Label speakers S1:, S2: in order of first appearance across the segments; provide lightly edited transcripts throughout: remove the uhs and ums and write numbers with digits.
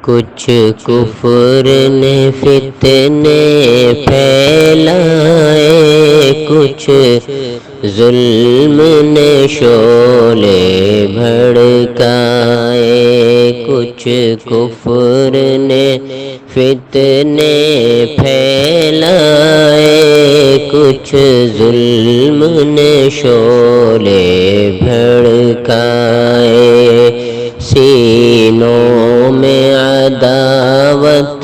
S1: کچھ کفر نے فتنے پھیلائے، کچھ ظلم نے شعلے بھڑکائے، کچھ کفر نے فتنے پھیلائے، کچھ ظلم نے شعلے بھڑکائے، سینوں میں عداوت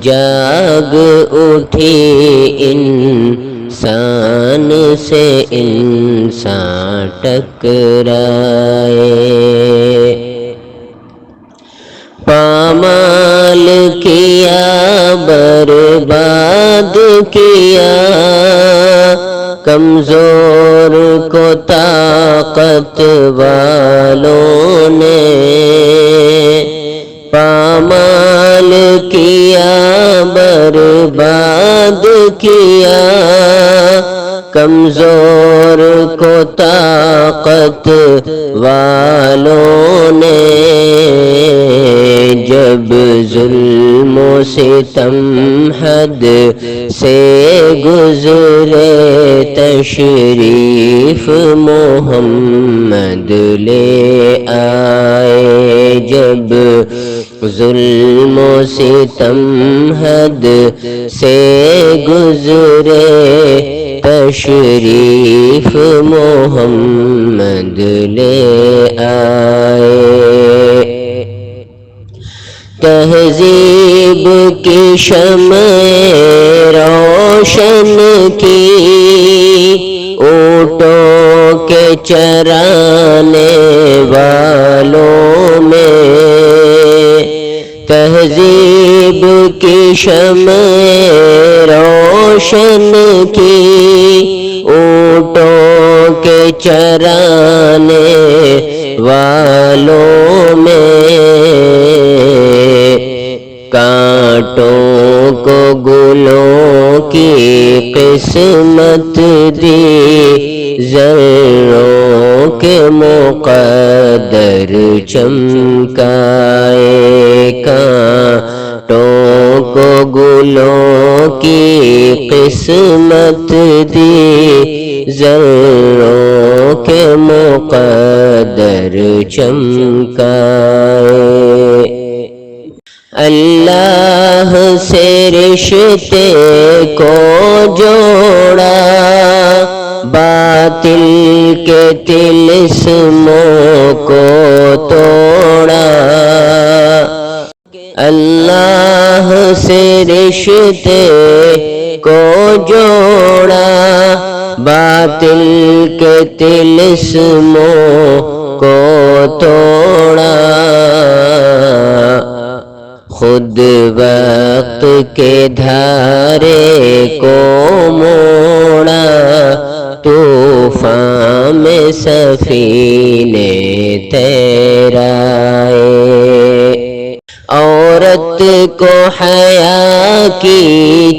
S1: جاگ اٹھی، انسان سے انسان ٹکرائے، پامال کیا برباد کیا، کمزور کو طاقت والوں نے، پامال کیا برباد کیا، کمزور کو طاقت والوں نے، جب ظلم و ستم حد سے گزرے، تشریف محمد لے آئے، جب ظلم و ستم حد سے گزرے، تشریف محمد لے آئے، تہذیب کی شمع روشن کی، اونٹوں کے چرانے والوں میں، تہذیب کی شمع روشن کی، اونٹوں کے چرانے والوں میں، کانٹوں کو گلوں کی قسمت دی، ذروں کے مقدر چمکائے، کانٹوں کو گلوں کی قسمت دی، ذروں کے مقدر چمکائے، اللہ سے رشتے کو جوڑا، باطل کے طلسموں کو توڑا، اللہ سے رشتے کو جوڑا، باطل کے طلسموں کو توڑا، خود وقت کے دھارے کو موڑا، طوفان میں سفینے تیرائے، عورت کو حیا کی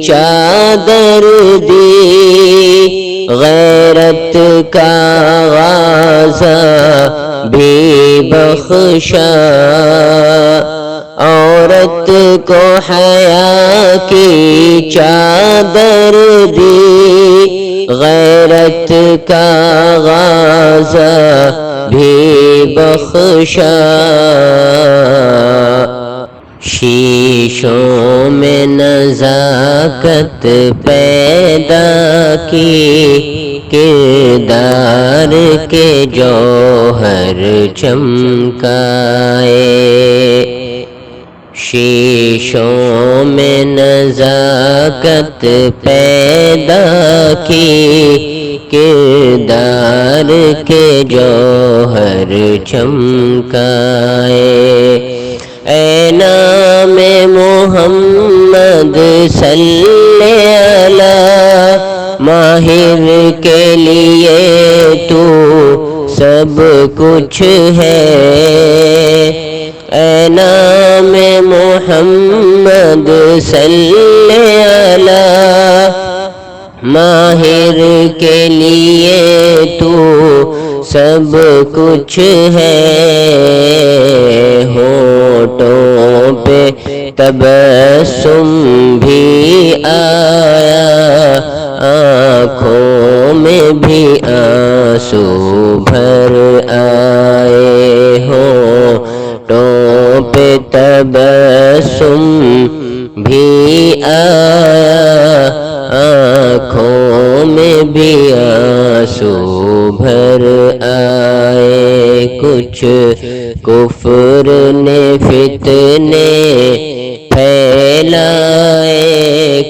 S1: چادر دی، غیرت کا غازہ بھی بخشا، عورت کو حیا کی چادر دی، غیرت کا غازہ بھی بخشا، شیشوں میں نزاکت پیدا کی، کردار کے جوہر چمکائے، شیشوں میں نزاکت پیدا کی، کردار کے جوہر چمکائے، اے نام محمد صلی علی، ماہر کے لیے تو سب کچھ ہے، اے نام محمد صلی علی، ماہر کے لیے تو سب کچھ ہے، ہونٹوں پہ تبسم بھی آیا، آنکھوں میں بھی آنسو بھر آئے، ہونٹوں پہ تبسم بھی آیا، آنکھوں میں بھی آنسو بھر آئے۔ کچھ کفر نے فتنے پھیلائے،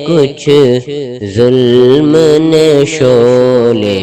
S1: کچھ ظلم نے شعلے